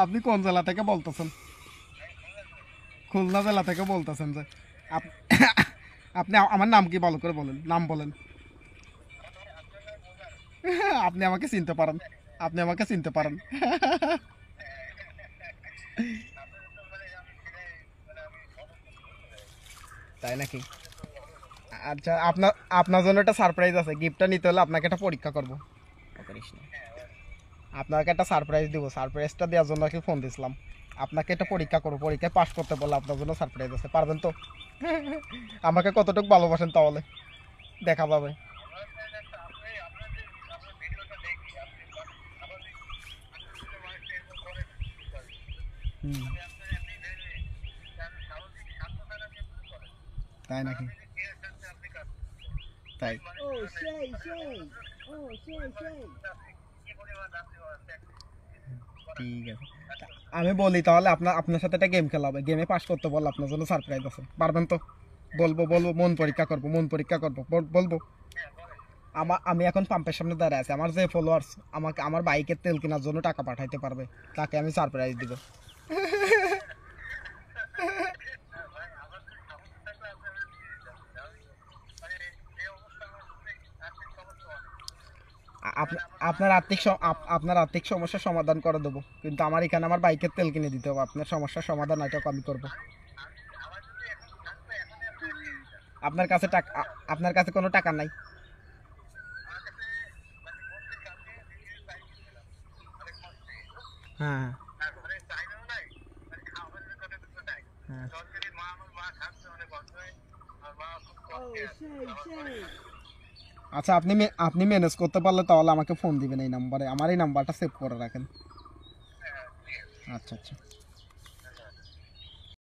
আপনি কোন জেলা থেকে বলতেছেন? খুলনা জেলা থেকে বলতেছেন যে আপনি আমার নাম কি ভালো করে বলেন, নাম বলেন। আপনি আমাকে চিনতে পারেন, আপনি আমাকে চিনতে পারেন। তাই নাকি? আচ্ছা, আপনার আপনার জন্য একটা সারপ্রাইজ আছে। গিফটটা নিতে হলে আপনাকে একটা পরীক্ষা করবো। করিস না, আপনাকে একটা সারপ্রাইজ দিব। সারপ্রাইজটা দেওয়ার জন্য কি ফোন দিছিলাম। আপনাকে একটা পরীক্ষা করবো, পরীক্ষায় পাশ করতে বললে আপনার জন্য সারপ্রাইজ আছে। পারবেন তো? আমাকে কতটুকু ভালোবাসেন তাহলে দেখা যাবে। হুম, তাই নাকি? তাই, ঠিক আছে। আমি বলি তাহলে, আপনার আপনার সাথে একটা গেম খেলা হবে। গেমে পাস করতে বললে আপনার জন্য সারপ্রাইজ আছে। পারবেন তো? বলবো বলবো, মন পরীক্ষা করবো, মন পরীক্ষা করবো, বলবো। আমি এখন পাম্পের সামনে দাঁড়িয়ে আছি। আমার যে ফলোয়ার্স আমাকে আমার বাইকের তেল কেনার জন্য টাকা পাঠাইতে পারবে, তাকে আমি সারপ্রাইজ দিব। আপনার আর্থিক সমস্যার সমাধান করে দেবো, কিন্তু আমার এখানে আমার বাইকের তেল কিনে দিতে হবে। আপনার সমস্যার সমাধান এটাও আমি করবো। আপনার কাছে টাকা, আপনার কাছে কোনো টাকা নাই? হ্যাঁ, হ্যাঁ। আচ্ছা, আপনি ম্যানেজ করতে পারলে তাহলে আমাকে ফোন দিবেন এই নাম্বারে। আমার এই নাম্বারটা সেভ করে রাখেন। আচ্ছা, আচ্ছা।